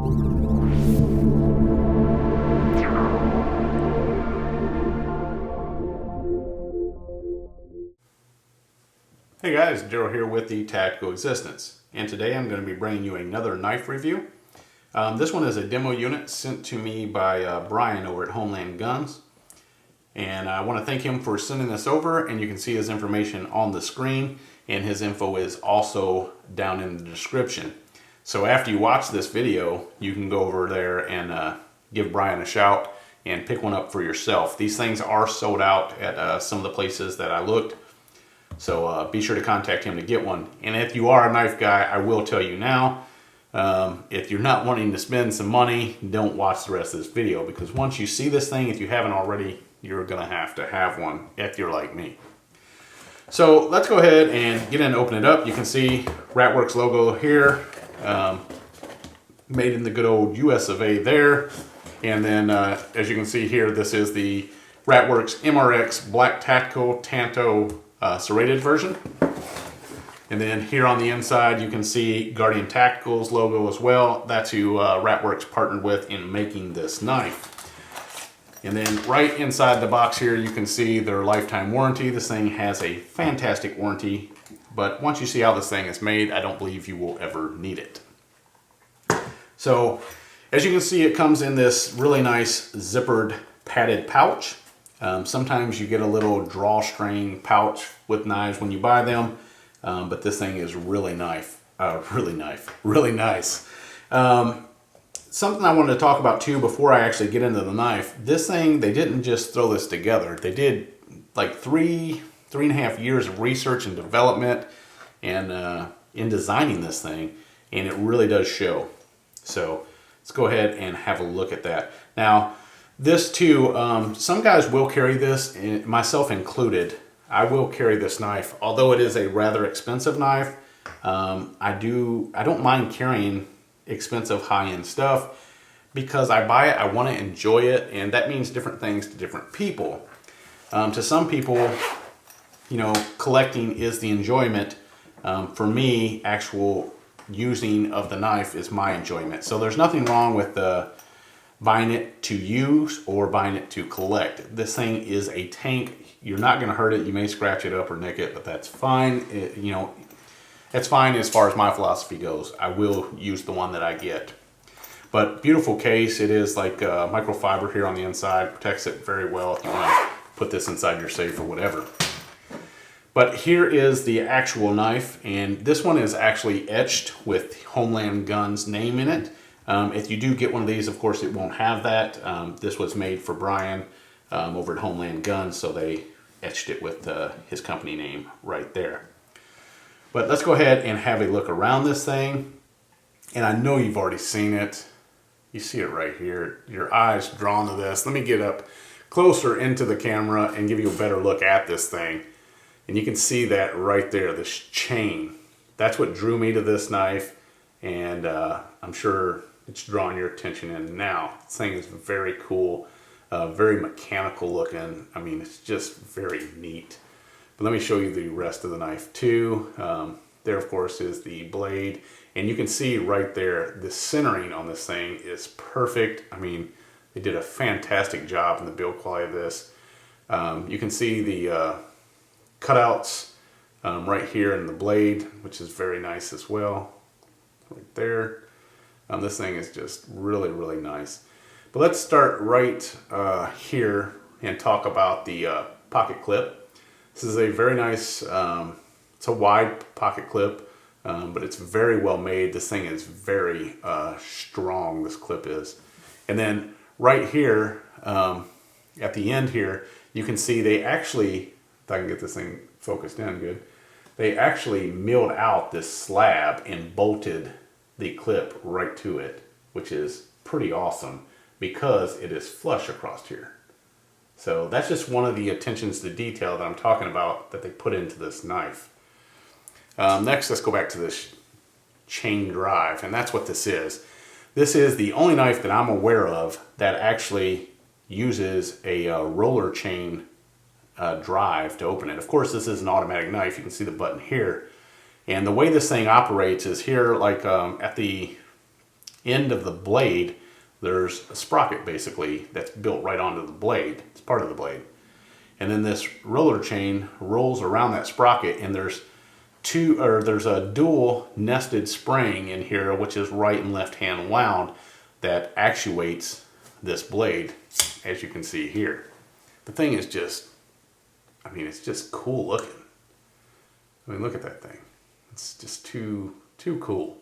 Hey guys, Daryl here with the TacticalExistence, and today I'm going to be bringing you another knife review. This one is a demo unit sent to me by Brian over at HomeLand Guns, and I want to thank him for sending this over, and you can see his information on the screen, and his info is also down in the description. So after you watch this video, you can go over there and give Brian a shout and pick one up for yourself. These things are sold out at some of the places that I looked. So be sure to contact him to get one. And if you are a knife guy, I will tell you now, if you're not wanting to spend some money, don't watch the rest of this video, because once you see this thing, if you haven't already, you're going to have one if you're like me. So let's go ahead and get in and open it up. You can see Rat Worx logo here, made in the good old US of A there. And then as you can see here, this is the Rat Worx MRX Black Tactical Tanto serrated version. And then here on the inside you can see Guardian Tactical's logo as well. That's who Rat Worx partnered with in making this knife. And then right inside the box here you can see their lifetime warranty. This thing has a fantastic warranty, but once you see how this thing is made, I don't believe you will ever need it. So as you can see, it comes in this really nice zippered padded pouch. Sometimes you get a little drawstring pouch with knives when you buy them, but this thing is really nice. Something I wanted to talk about too before I actually get into the knife. This thing, they didn't just throw this together. They did like three and a half years of research and development and in designing this thing, and it really does show. So let's go ahead and have a look at that. Now, this too, some guys will carry this, myself included. I will carry this knife, although it is a rather expensive knife. I don't mind carrying expensive high-end stuff because I buy it, I want to enjoy it, and that means different things to different people. To some people, you know, collecting is the enjoyment. For me, actual using of the knife is my enjoyment. So there's nothing wrong with buying it to use or buying it to collect. This thing is a tank. You're not going to hurt it. You may scratch it up or nick it, but that's fine. That's fine as far as my philosophy goes. I will use the one that I get. But beautiful case. It is like microfiber here on the inside. Protects it very well if you want to put this inside your safe or whatever. But here is the actual knife, and this one is actually etched with HomeLand Guns name in it. If you do get one of these, of course, it won't have that. This was made for Brian over at HomeLand Guns, so they etched it with his company name right there. But let's go ahead and have a look around this thing. And I know you've already seen it. You see it right here. Your eyes drawn to this. Let me get up closer into the camera and give you a better look at this thing. And you can see that right there, this chain. That's what drew me to this knife. And I'm sure it's drawing your attention in now. This thing is very cool, very mechanical looking. I mean, it's just very neat. But let me show you the rest of the knife too. There, of course, is the blade. And you can see right there, the centering on this thing is perfect. I mean, they did a fantastic job in the build quality of this. You can see the cutouts right here in the blade, which is very nice as well. Right there. This thing is just really, really nice. But let's start right here and talk about the pocket clip. This is a very nice, it's a wide pocket clip, but it's very well made. This thing is very strong, this clip is. And then right here, at the end here, you can see they actually, if I can get this thing focused in good, they actually milled out this slab and bolted the clip right to it, which is pretty awesome because it is flush across here. So that's just one of the attentions to detail that I'm talking about that they put into this knife. Next, let's go back to this chain drive, and that's what this is. This is the only knife that I'm aware of that actually uses a roller chain drive to open it. Of course, this is an automatic knife. You can see the button here. And the way this thing operates is here, like at the end of the blade, there's a sprocket basically that's built right onto the blade. It's part of the blade. And then this roller chain rolls around that sprocket, and there's a dual nested spring in here, which is right and left hand wound, that actuates this blade, as you can see here. The thing is just, I mean, it's just cool looking. I mean, look at that thing. It's just too cool.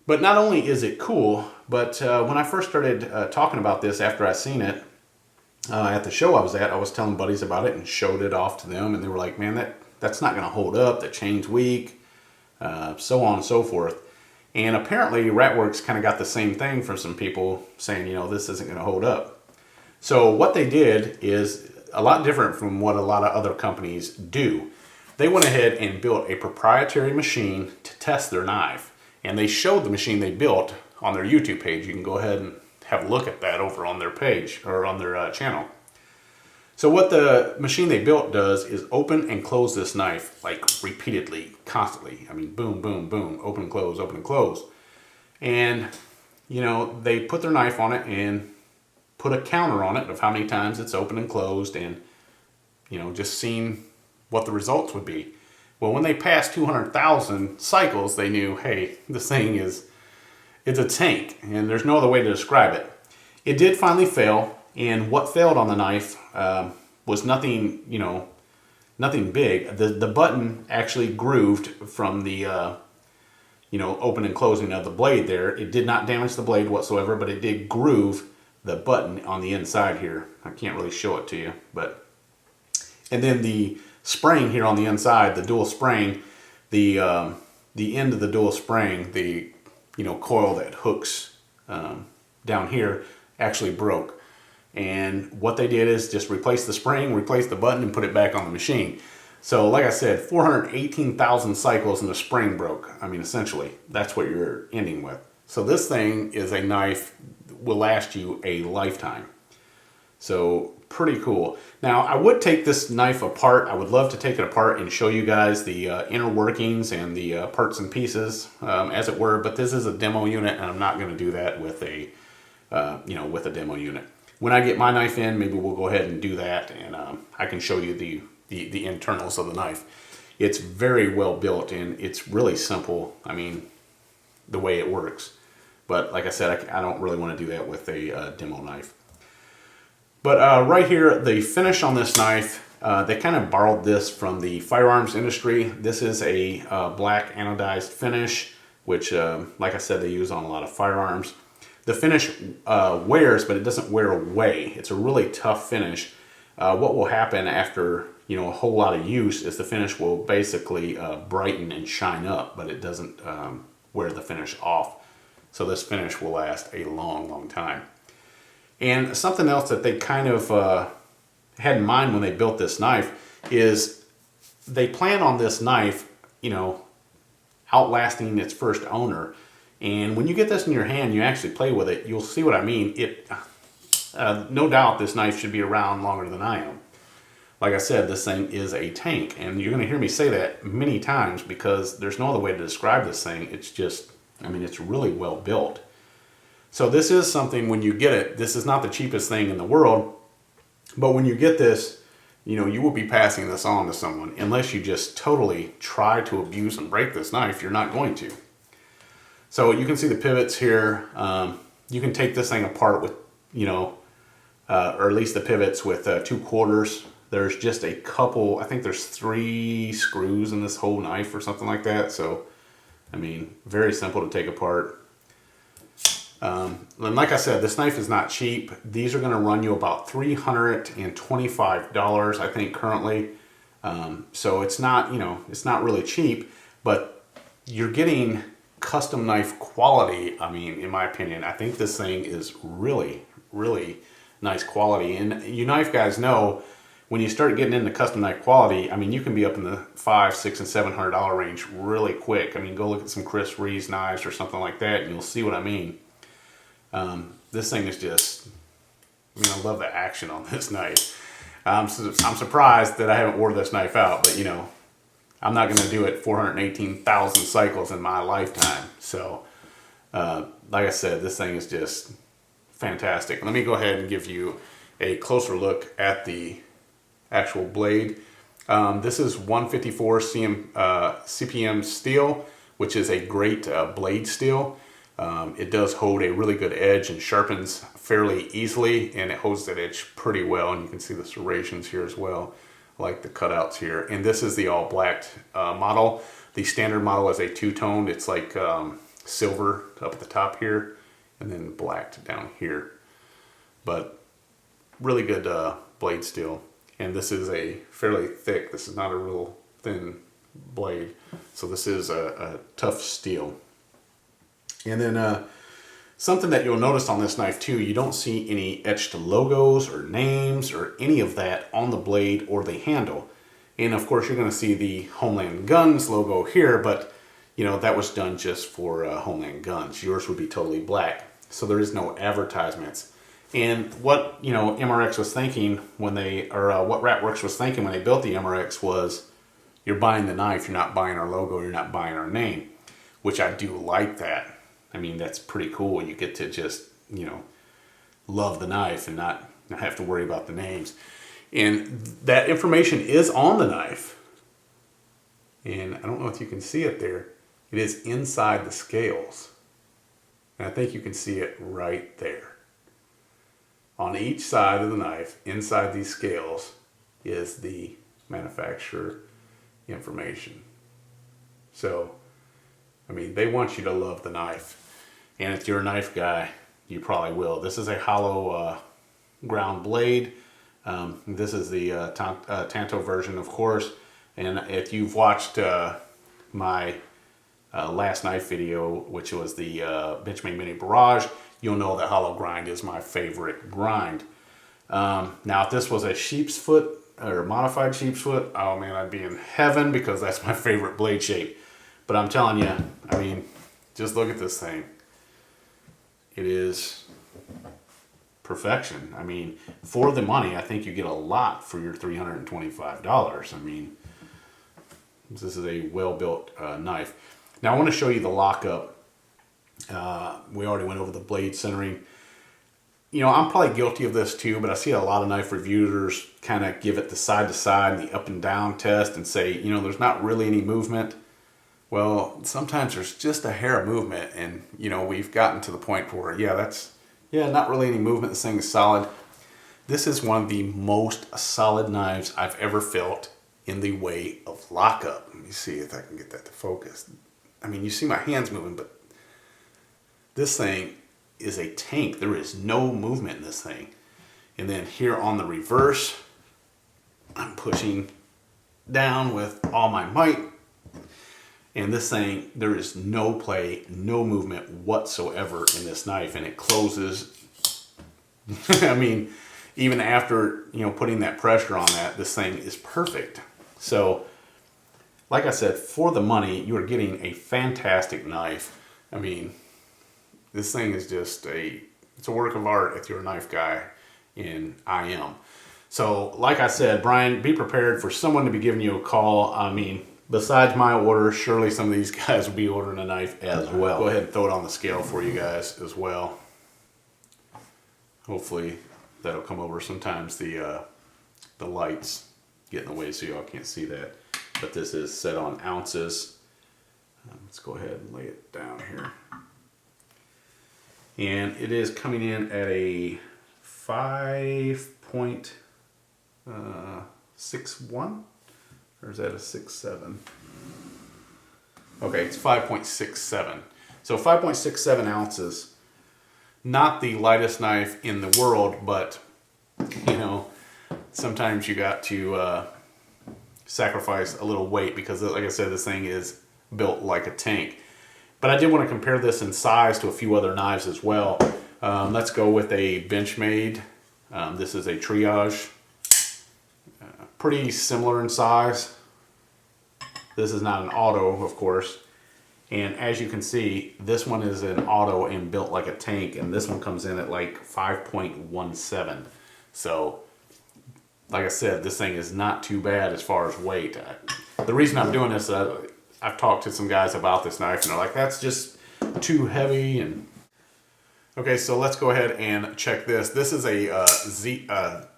But not only is it cool, but when I first started talking about this after I seen it at the show I was at, I was telling buddies about it and showed it off to them, and they were like, man, that's not going to hold up, the chain's weak, so on and so forth. And apparently Rat Worx kind of got the same thing from some people saying, you know, this isn't going to hold up. So what they did is a lot different from what a lot of other companies do. They went ahead and built a proprietary machine to test their knife. And they showed the machine they built on their YouTube page. You can go ahead and have a look at that over on their page or on their channel. So what the machine they built does is open and close this knife like repeatedly, constantly. I mean, boom, boom, boom, open and close, open and close. And, you know, they put their knife on it and put a counter on it of how many times it's open and closed, and, you know, just seeing what the results would be. Well, when they passed 200,000 cycles, they knew, hey, this thing it's a tank, and there's no other way to describe it. It did finally fail, and what failed on the knife was nothing, you know, nothing big. The button actually grooved from the, you know, open and closing of the blade there. It did not damage the blade whatsoever, but it did groove the button on the inside here. I can't really show it to you, but, and then the spring here on the inside, the dual spring, the end of the dual spring, the, you know, coil that hooks down here actually broke. And what they did is just replace the spring, replace the button, and put it back on the machine. So like I said, 418,000 cycles and the spring broke. I mean, essentially, that's what you're ending with. So this thing is a knife that will last you a lifetime. So pretty cool. Now, I would take this knife apart. I would love to take it apart and show you guys the inner workings and the parts and pieces, as it were. But this is a demo unit, and I'm not going to do that with a, you know, with a demo unit. When I get my knife in, maybe we'll go ahead and do that, and I can show you the internals of the knife. It's very well built, and it's really simple. I mean, the way it works. But like I said, I don't really want to do that with a demo knife. But right here, the finish on this knife, they kind of borrowed this from the firearms industry. This is a black anodized finish, which, like I said, they use on a lot of firearms. The finish wears, but it doesn't wear away. It's a really tough finish. What will happen after, you know, a whole lot of use is the finish will basically brighten and shine up, but it doesn't wear the finish off. So this finish will last a long, long time. And something else that they kind of had in mind when they built this knife is they plan on this knife, you know, outlasting its first owner. And when you get this in your hand, you actually play with it, you'll see what I mean. No doubt this knife should be around longer than I am. Like I said, this thing is a tank, and you're going to hear me say that many times because there's no other way to describe this thing. It's just, I mean, it's really well built. So this is something, when you get it, this is not the cheapest thing in the world, but when you get this, you know, you will be passing this on to someone. Unless you just totally try to abuse and break this knife, you're not going to. So you can see the pivots here. You can take this thing apart with, you know, or at least the pivots with 2 quarters. There's just a couple, I think there's 3 screws in this whole knife or something like that. So, I mean, very simple to take apart. And like I said, this knife is not cheap. These are going to run you about $325, I think, currently. So it's not, you know, it's not really cheap, but you're getting custom knife quality. I mean, in my opinion, I think this thing is really, really nice quality. And you knife guys know, when you start getting into custom knife quality, I mean, you can be up in the $500, $600, and $700 range really quick. I mean, go look at some Chris Reeves knives or something like that, and you'll see what I mean. This thing is just, I mean, I love the action on this knife. I'm surprised that I haven't wore this knife out, but you know, I'm not going to do it 418,000 cycles in my lifetime. So like I said, this thing is just fantastic. Let me go ahead and give you a closer look at the actual blade. This is 154 CPM steel, which is a great blade steel. It does hold a really good edge and sharpens fairly easily, and it holds that edge pretty well, and you can see the serrations here as well, like the cutouts here. And this is the all black model. The standard model is a two-toned. It's like silver up at the top here and then black down here, but really good blade steel. And this is a fairly thick, this is not a real thin blade, so this is a tough steel. And then something that you'll notice on this knife too, you don't see any etched logos or names or any of that on the blade or the handle. And of course you're going to see the HomeLand Guns logo here, but you know, that was done just for HomeLand Guns. Yours would be totally black, so there is no advertisements. And what, you know, MRX was thinking when they, or what Rat Worx was thinking when they built the MRX was, you're buying the knife, you're not buying our logo, you're not buying our name, which I do like that. I mean, that's pretty cool. You get to just, you know, love the knife and not have to worry about the names. And that information is on the knife. And I don't know if you can see it there. It is inside the scales. And I think you can see it right there. On each side of the knife, inside these scales, is the manufacturer information. So, I mean, they want you to love the knife. And if you're a knife guy, you probably will. This is a hollow ground blade. This is the Tanto version, of course. And if you've watched my last knife video, which was the Benchmade Mini Barrage, you'll know that hollow grind is my favorite grind. Now, if this was a sheep's foot or modified sheep's foot, oh man, I'd be in heaven because that's my favorite blade shape. But I'm telling you, I mean, just look at this thing. It is perfection. I mean, for the money, I think you get a lot for your $325. I mean, this is a well-built knife. Now I want to show you the lockup. We already went over the blade centering. You know, I'm probably guilty of this too, but I see a lot of knife reviewers kind of give it the side to side and the up and down test and say, you know, there's not really any movement. Well, sometimes there's just a hair of movement, and you know, we've gotten to the point where, yeah, not really any movement. This thing is solid. This is one of the most solid knives I've ever felt in the way of lockup. Let me see if I can get that to focus. I mean, you see my hands moving, but this thing is a tank. There is no movement in this thing. And then here on the reverse, I'm pushing down with all my might. And this thing, there is no play, no movement whatsoever in this knife, and it closes. I mean, even after, you know, putting that pressure on that, this thing is perfect. So, like I said, for the money, you are getting a fantastic knife. I mean, this thing is just it's a work of art if you're a knife guy, and I am. So, like I said, Brian, be prepared for someone to be giving you a call. I mean, besides my order, surely some of these guys will be ordering a knife as well. Go ahead and throw it on the scale for you guys as well. Hopefully that'll come over. Sometimes the lights get in the way so y'all can't see that. But this is set on ounces. Let's go ahead and lay it down here. And it is coming in at a 5.61. Or is that a 6.7? Okay, it's 5.67. So 5.67 ounces. Not the lightest knife in the world, but, you know, sometimes you got to sacrifice a little weight because, like I said, this thing is built like a tank. But I did want to compare this in size to a few other knives as well. Let's go with a Benchmade. This is a Triage. Pretty similar in size. This is not an auto, of course. And as you can see, this one is an auto and built like a tank, and this one comes in at like 5.17. So, like I said, this thing is not too bad as far as weight. The reason I'm doing this, I've talked to some guys about this knife, and they're like, that's just too heavy. And Okay, so let's go ahead and check this. This is a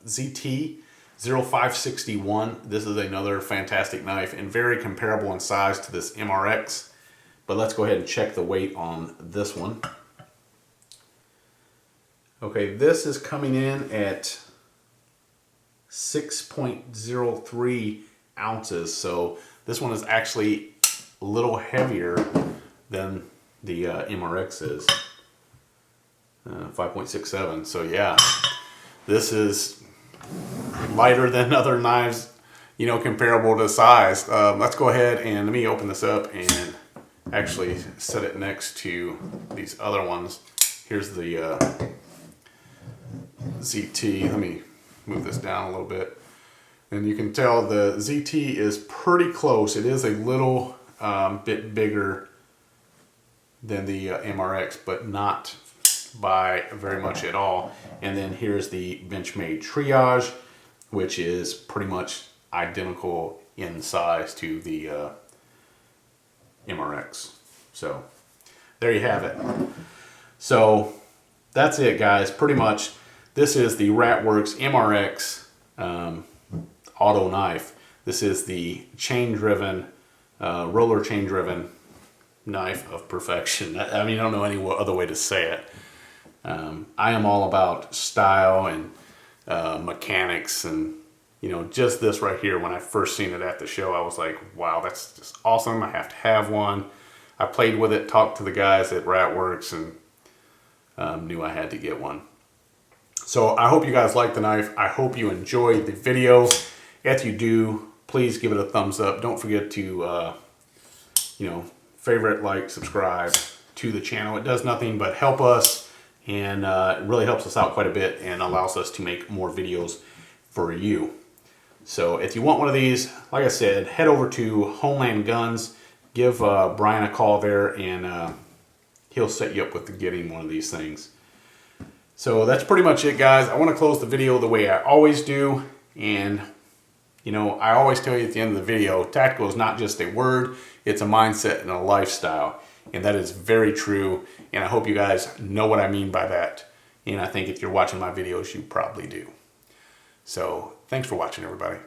ZT 0561. This is another fantastic knife and very comparable in size to this MRX. But let's go ahead and check the weight on this one. Okay, this is coming in at 6.03 ounces. So this one is actually a little heavier than the MRX is. 5.67. So yeah, this is lighter than other knives, you know, comparable to size. Let's go ahead and let me open this up and actually set it next to these other ones. Here's the ZT. Let me move this down a little bit. And you can tell the ZT is pretty close. It is a little bit bigger than the MRX, but not by very much at all. And then here's the Benchmade Triage, which is pretty much identical in size to the MRX. So there you have it. So that's it, guys. Pretty much this is the Rat Worx MRX auto knife. This is the chain-driven, roller chain-driven knife of perfection. I mean, I don't know any other way to say it. I am all about style and mechanics, and you know, just this right here, when I first seen it at the show, I was like, wow, that's just awesome. I have to have one. I played with it, talked to the guys at Rat Worx, and knew I had to get one. So I hope you guys like the knife. I hope you enjoyed the video. If you do, please give it a thumbs up. Don't forget to you know, favorite, like, subscribe to the channel. It does nothing but help us, and it really helps us out quite a bit and allows us to make more videos for you. So if you want one of these, like I said, head over to HomeLand Guns, give Brian a call there, and he'll set you up with getting one of these things. So that's pretty much it, guys. I want to close the video the way I always do, and you know, I always tell you at the end of the video, tactical is not just a word, it's a mindset and a lifestyle. And that is very true, and I hope you guys know what I mean by that. And I think if you're watching my videos, you probably do. So, thanks for watching, everybody.